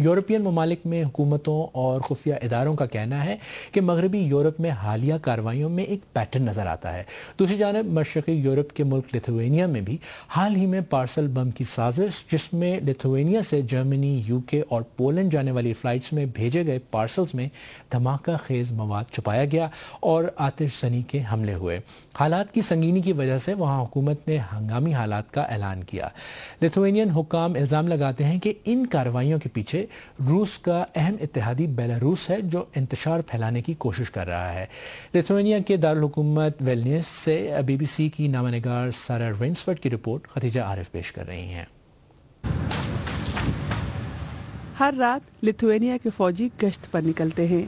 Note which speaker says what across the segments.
Speaker 1: European ممالک میں حکومتوں اور خفیہ اداروں کا کہنا ہے کہ مغربی یورپ میں حالیہ کارروائیوں میں ایک پیٹرن نظر آتا ہے. دوسری جانب مشرقی یورپ کے ملک لیتھوینیا میں بھی حال ہی میں پارسل بم کی سازش، جس میں لیتھوینیا سے جرمنی، UK اور پولینڈ جانے والی فلائٹس میں بھیجے گئے پارسلز میں دھماکہ خیز مواد چھپایا گیا اور آتش زنی کے حملے ہوئے. حالات کی سنگینی کی وجہ سے وہاں حکومت نے ہنگامی حالات کا اعلان کیا. لیتھوینین حکام الزام لگاتے ہیں کہ ان کارروائیوں کے پیچھے روس کا اہم اتحادی بیلاروس ہے، جو انتشار پھیلانے کی کوشش کر رہا ہے. لیتھوینیا کے دارالحکومت ویلنیوس سے BBC کی نامہ نگار سارا رینسفرڈ کی رپورٹ خدیجہ عارف پیش کر رہی ہیں.
Speaker 2: ہر رات لیتھوینیا کے فوجی گشت پر نکلتے ہیں.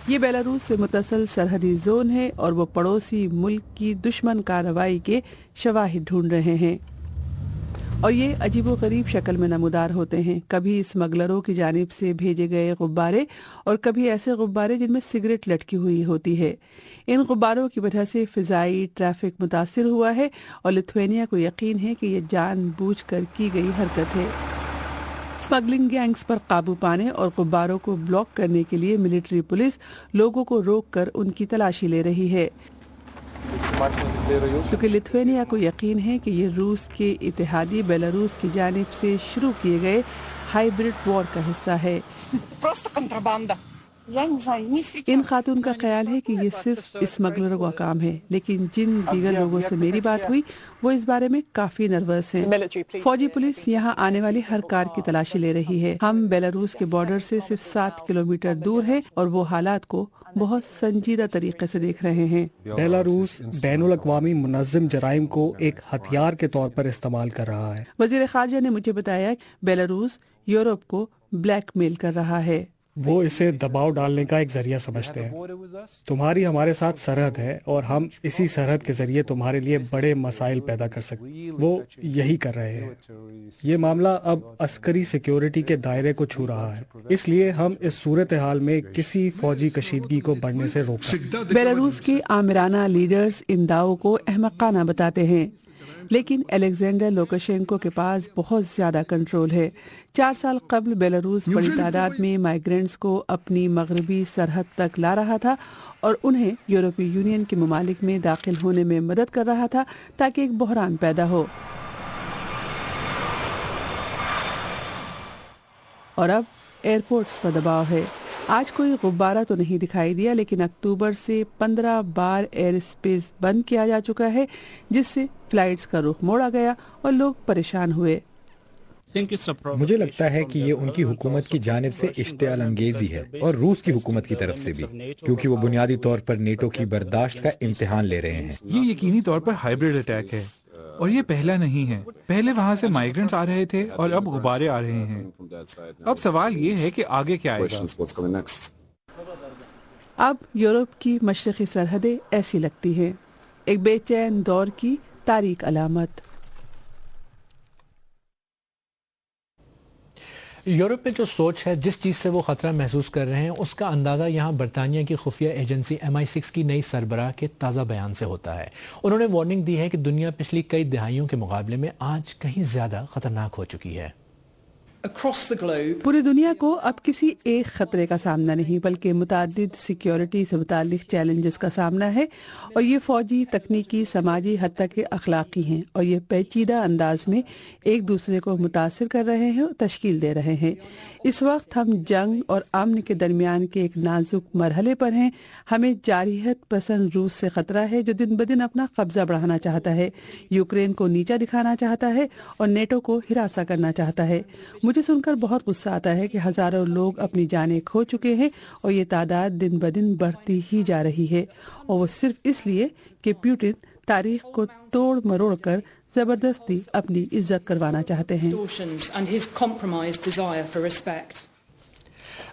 Speaker 2: یہ بیلاروس سے متصل سرحدی زون ہے اور وہ پڑوسی ملک کی دشمن کارروائی کے شواہد ڈھونڈ رہے ہیں، اور یہ عجیب و غریب شکل میں نمودار ہوتے ہیں. کبھی اسمگلروں کی جانب سے بھیجے گئے غبارے اور کبھی ایسے غبارے جن میں سگریٹ لٹکی ہوئی ہوتی ہے. ان غباروں کی وجہ سے فضائی ٹریفک متاثر ہوا ہے اور لیتھوینیا کو یقین ہے کہ یہ جان بوجھ کر کی گئی حرکت ہے. اسمگلنگ گینگز پر قابو پانے اور غباروں کو بلاک کرنے کے لیے ملٹری پولیس لوگوں کو روک کر ان کی تلاشی لے رہی ہے، کیونکہ لیتھوینیا کو یقین ہے کہ یہ روس کے اتحادی بیلاروس کی جانب سے شروع کیے گئے ہائیبرڈ وار کا حصہ ہے. ان خاتون کا خیال ہے کہ یہ صرف اسمگلروں کا کام ہے، لیکن جن دیگر لوگوں سے میری بات ہوئی وہ اس بارے میں کافی نروس ہیں. فوجی پولیس یہاں آنے والی ہر کار کی تلاشی لے رہی ہے. ہم بیلاروس کے بارڈر سے صرف 7 کلومیٹر دور ہیں اور وہ حالات کو بہت سنجیدہ طریقے سے دیکھ رہے ہیں.
Speaker 3: بیلاروس بین الاقوامی منظم جرائم کو ایک ہتھیار کے طور پر استعمال کر رہا ہے.
Speaker 2: وزیر خارجہ نے مجھے بتایا کہ بیلاروس یورپ کو بلیک میل کر رہا ہے.
Speaker 3: وہ اسے دباؤ ڈالنے کا ایک ذریعہ سمجھتے ہیں. تمہاری ہمارے ساتھ سرحد ہے اور ہم اسی سرحد کے ذریعے تمہارے لیے بڑے مسائل پیدا کر سکتے. وہ یہی کر رہے ہیں. یہ معاملہ اب عسکری سیکیورٹی کے دائرے کو چھو رہا ہے، اس لیے ہم اس صورتحال میں کسی فوجی کشیدگی کو بڑھنے سے روک سکتے ہیں.
Speaker 2: بیلاروس کے آمرانہ لیڈرز ان دعووں کو احمقانہ بتاتے ہیں، لیکن الیگزینڈر لوکاشینکو کے پاس بہت زیادہ کنٹرول ہے. 4 سال قبل بیلاروس بڑی تعداد میں مائیگرینٹس کو اپنی مغربی سرحد تک لا رہا تھا اور انہیں یورپی یونین کے ممالک میں داخل ہونے میں مدد کر رہا تھا تاکہ ایک بحران پیدا ہو. اور اب ایئرپورٹس پر دباؤ ہے. آج کوئی غبارہ تو نہیں دکھائی دیا، لیکن اکتوبر سے 15 بار ایئر اسپیس بند کیا جا چکا ہے، جس سے فلائٹس کا رخ موڑا گیا اور لوگ پریشان ہوئے.
Speaker 4: مجھے لگتا ہے کہ یہ ان کی حکومت کی جانب سے اشتعال انگیزی ہے اور روس کی حکومت کی طرف سے بھی، کیونکہ وہ بنیادی طور پر نیٹو کی برداشت کا امتحان لے رہے ہیں.
Speaker 5: یہ یقینی طور پر ہائیبرڈ اٹیک ہے اور یہ پہلا نہیں ہے. پہلے وہاں سے مائیگرنٹس آ رہے تھے اور اب غبارے آ رہے ہیں. اب سوال یہ ہے کہ آگے کیا آئے گا.
Speaker 2: اب یورپ کی مشرقی سرحدیں ایسی لگتی ہیں، ایک بے چین دور کی تاریک علامت.
Speaker 1: یورپ میں جو سوچ ہے، جس چیز سے وہ خطرہ محسوس کر رہے ہیں، اس کا اندازہ یہاں برطانیہ کی خفیہ ایجنسی MI6 کی نئی سربراہ کے تازہ بیان سے ہوتا ہے. انہوں نے وارننگ دی ہے کہ دنیا پچھلی کئی دہائیوں کے مقابلے میں آج کہیں زیادہ خطرناک ہو چکی ہے.
Speaker 2: پوری دنیا کو اب کسی ایک خطرے کا سامنا نہیں بلکہ متعدد سیکیورٹی سے متعلق چیلنجز کا سامنا ہے، اور یہ فوجی، تکنیکی، سماجی، حتی کہ اخلاقی ہیں، اور یہ پیچیدہ انداز میں ایک دوسرے کو متاثر کر رہے ہیں اور تشکیل دے رہے ہیں. اس وقت ہم جنگ اور امن کے درمیان کے ایک نازک مرحلے پر ہیں. ہمیں جارحیت پسند روس سے خطرہ ہے، جو دن بدن اپنا قبضہ بڑھانا چاہتا ہے، یوکرین کو نیچا دکھانا چاہتا ہے اور نیٹو کو ہراساں کرنا چاہتا ہے. مجھے سن کر بہت غصہ آتا ہے کہ ہزاروں لوگ اپنی جانیں کھو چکے ہیں اور یہ تعداد دن بدن بڑھتی ہی جا رہی ہے، اور وہ صرف اس لیے کہ پیوٹن تاریخ کو توڑ مروڑ کر زبردستی اپنی عزت کروانا چاہتے ہیں.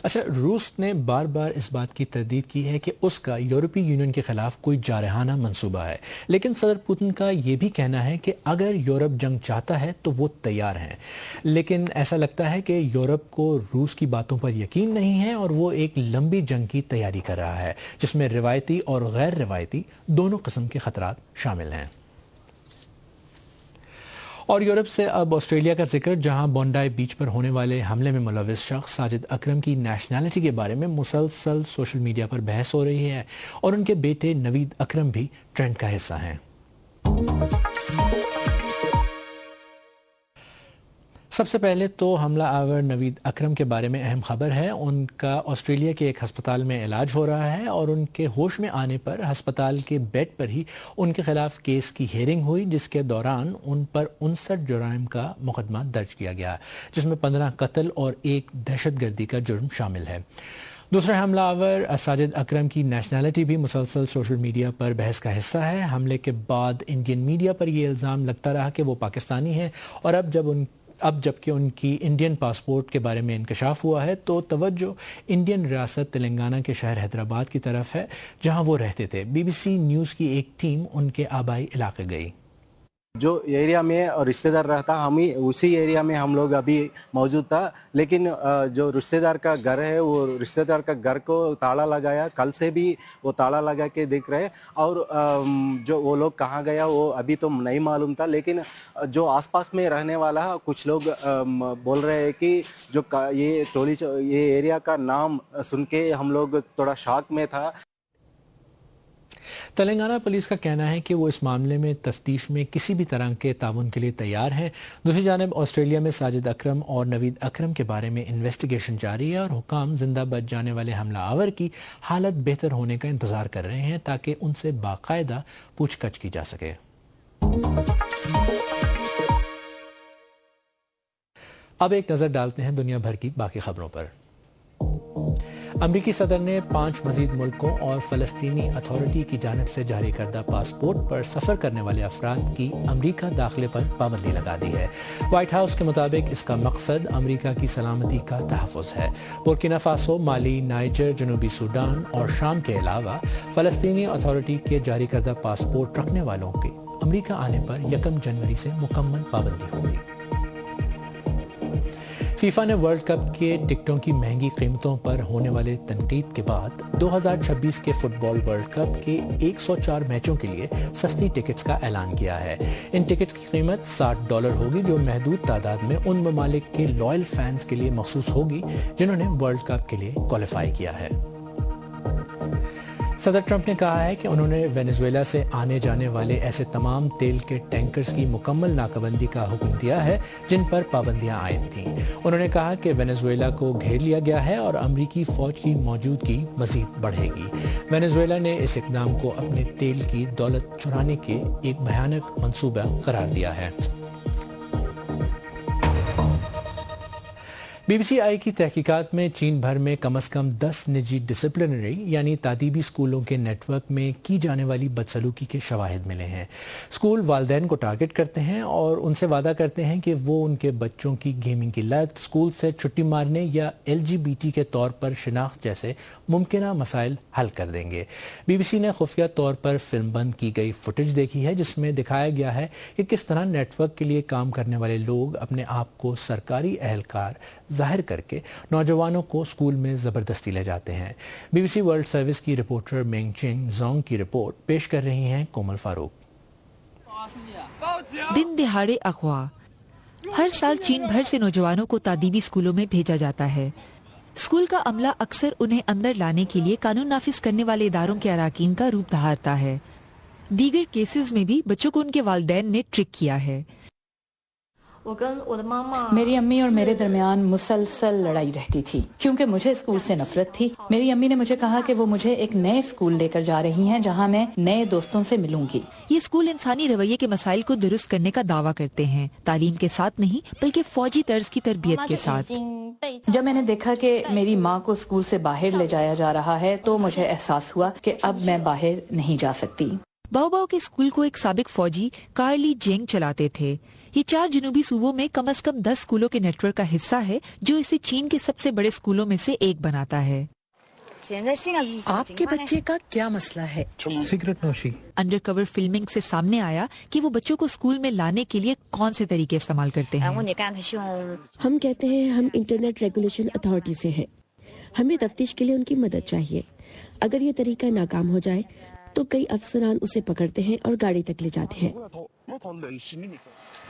Speaker 1: اچھا، روس نے بار بار اس بات کی تردید کی ہے کہ اس کا یورپی یونین کے خلاف کوئی جارحانہ منصوبہ ہے، لیکن صدر پوتن کا یہ بھی کہنا ہے کہ اگر یورپ جنگ چاہتا ہے تو وہ تیار ہیں. لیکن ایسا لگتا ہے کہ یورپ کو روس کی باتوں پر یقین نہیں ہے اور وہ ایک لمبی جنگ کی تیاری کر رہا ہے، جس میں روایتی اور غیر روایتی دونوں قسم کے خطرات شامل ہیں. اور یورپ سے اب آسٹریلیا کا ذکر، جہاں بونڈائی بیچ پر ہونے والے حملے میں ملوث شخص ساجد اکرم کی نیشنلٹی کے بارے میں مسلسل سوشل میڈیا پر بحث ہو رہی ہے اور ان کے بیٹے نوید اکرم بھی ٹرینڈ کا حصہ ہیں۔ سب سے پہلے تو حملہ آور نوید اکرم کے بارے میں اہم خبر ہے۔ ان کا آسٹریلیا کے ایک ہسپتال میں علاج ہو رہا ہے اور ان کے ہوش میں آنے پر ہسپتال کے بیڈ پر ہی ان کے خلاف کیس کی ہیئرنگ ہوئی، جس کے دوران ان پر 59 جرائم کا مقدمہ درج کیا گیا، جس میں 15 قتل اور 1 دہشت گردی کا جرم شامل ہے۔ دوسرا حملہ آور ساجد اکرم کی نیشنلٹی بھی مسلسل سوشل میڈیا پر بحث کا حصہ ہے۔ حملے کے بعد انڈین میڈیا پر یہ الزام لگتا رہا کہ وہ پاکستانی ہیں، اور اب جبکہ ان کی انڈین پاسپورٹ کے بارے میں انکشاف ہوا ہے تو توجہ انڈین ریاست تلنگانہ کے شہر حیدرآباد کی طرف ہے، جہاں وہ رہتے تھے۔ بی بی سی نیوز کی ایک ٹیم ان کے آبائی علاقے گئی۔
Speaker 6: جو ایریا میں رشتہ دار رہتا، ہم ہی اسی ایریا میں ہم لوگ ابھی موجود تھا، لیکن جو رشتہ دار کا گھر ہے وہ رشتہ دار کا گھر کو تالا لگایا، کل سے بھی وہ تالا لگا کے دیکھ رہے، اور جو وہ لوگ کہاں گیا وہ ابھی تو نہیں معلوم تھا، لیکن جو آس پاس میں رہنے والا کچھ لوگ بول رہے ہیں کہ جو یہ ایریا کا نام سن کے ہم لوگ تھوڑا شاک میں تھا۔
Speaker 1: تلنگانہ پولیس کا کہنا ہے کہ وہ اس معاملے میں تفتیش میں کسی بھی طرح کے تعاون کے لیے تیار ہیں۔ دوسری جانب آسٹریلیا میں ساجد اکرم اور نوید اکرم کے بارے میں انویسٹیگیشن جاری ہے اور حکام زندہ بچ جانے والے حملہ آور کی حالت بہتر ہونے کا انتظار کر رہے ہیں تاکہ ان سے باقاعدہ پوچھ گچھ کی جا سکے۔ اب ایک نظر ڈالتے ہیں دنیا بھر کی باقی خبروں پر۔ امریکی صدر نے 5 مزید ملکوں اور فلسطینی اتھارٹی کی جانب سے جاری کردہ پاسپورٹ پر سفر کرنے والے افراد کی امریکہ داخلے پر پابندی لگا دی ہے۔ وائٹ ہاؤس کے مطابق اس کا مقصد امریکہ کی سلامتی کا تحفظ ہے۔ بورکینا فاسو، مالی، نائجر، جنوبی سوڈان اور شام کے علاوہ فلسطینی اتھارٹی کے جاری کردہ پاسپورٹ رکھنے والوں کے امریکہ آنے پر 1 جنوری سے مکمل پابندی ہوگی۔ فیفا نے ورلڈ کپ کے ٹکٹوں کی مہنگی قیمتوں پر ہونے والے تنقید کے بعد 2026 کے فٹ بال ورلڈ کپ کے 104 میچوں کے لیے سستی ٹکٹس کا اعلان کیا ہے۔ ان ٹکٹس کی قیمت $60 ہوگی، جو محدود تعداد میں ان ممالک کے لائل فینز کے لیے مخصوص ہوگی جنہوں نے ورلڈ کپ کے لیے کوالیفائی کیا ہے۔ صدر ٹرمپ نے کہا ہے کہ انہوں نے وینزویلا سے آنے جانے والے ایسے تمام تیل کے ٹینکرز کی مکمل ناکابندی کا حکم دیا ہے جن پر پابندیاں عائد تھیں۔ انہوں نے کہا کہ وینزویلا کو گھیر لیا گیا ہے اور امریکی فوج کی موجودگی مزید بڑھے گی۔ وینزویلا نے اس اقدام کو اپنے تیل کی دولت چرانے کے ایک بھیانک منصوبہ قرار دیا ہے۔ بی بی سی آئی کی تحقیقات میں چین بھر میں کم از کم 10 نجی ڈسپلنری یعنی تعدیبی اسکولوں کے نیٹ ورک میں کی جانے والی بدسلوکی کے شواہد ملے ہیں۔ اسکول والدین کو ٹارگٹ کرتے ہیں اور ان سے وعدہ کرتے ہیں کہ وہ ان کے بچوں کی گیمنگ کی لت، اسکول سے چھٹی مارنے یا LGBT کے طور پر شناخت جیسے ممکنہ مسائل حل کر دیں گے۔ بی بی سی نے خفیہ طور پر فلم بند کی گئی فوٹیج دیکھی ہے جس میں دکھایا گیا ہے کہ کس طرح نیٹ ورک کے لیے کام کرنے والے لوگ اپنے آپ کو سرکاری اہلکار ظاہر کر کے نوجوانوں کو اسکول میں زبردستی لے جاتے ہیں۔ B B C world service کی رپورٹر مینگ چنگ زونگ کی رپورٹ پیش کر رہی ہیں کومل فاروق۔
Speaker 7: دن دہاڑے اغوا، ہر سال چین بھر سے نوجوانوں کو تعلیمی اسکولوں میں بھیجا جاتا ہے۔ اسکول کا عملہ اکثر انہیں اندر لانے کے لیے قانون نافذ کرنے والے اداروں کے اراکین کا روپ دھارتا ہے۔ دیگر کیسز میں بھی بچوں کو ان کے والدین نے ٹرک کیا ہے۔
Speaker 8: میری امی اور میرے درمیان مسلسل لڑائی رہتی تھی کیونکہ مجھے اسکول سے نفرت تھی۔ میری امی نے مجھے کہا کہ وہ مجھے ایک نئے اسکول لے کر جا رہی ہیں جہاں میں نئے دوستوں سے ملوں گی۔
Speaker 7: یہ اسکول انسانی رویے کے مسائل کو درست کرنے کا دعویٰ کرتے ہیں، تعلیم کے ساتھ نہیں بلکہ فوجی طرز کی تربیت کے ساتھ۔
Speaker 8: جب میں نے دیکھا کہ میری ماں کو اسکول سے باہر لے جایا جا رہا ہے تو مجھے احساس ہوا کہ اب میں باہر نہیں جا سکتی۔
Speaker 7: باؤ باؤ کے اسکول کو ایک سابق فوجی کارلی جینگ چلاتے تھے۔ یہ 4 جنوبی صوبوں میں کم از کم 10 اسکولوں کے نیٹ ورک کا حصہ ہے جو اسے چین کے سب سے بڑے اسکولوں میں سے ایک بناتا ہے۔
Speaker 9: آپ کے بچے کا کیا مسئلہ ہے؟
Speaker 5: سگریٹ نوشی۔
Speaker 7: انڈر کور فلمنگ سے سامنے آیا کہ وہ بچوں کو اسکول میں لانے کے لیے کون سے طریقے استعمال کرتے ہیں۔
Speaker 10: ہم کہتے ہیں ہم انٹرنیٹ ریگولیشن اتھارٹی سے ہیں، ہمیں تفتیش کے لیے ان کی مدد چاہیے۔ اگر یہ طریقہ ناکام ہو جائے تو کئی افسران اسے پکڑتے ہیں اور گاڑی تک لے جاتے ہیں۔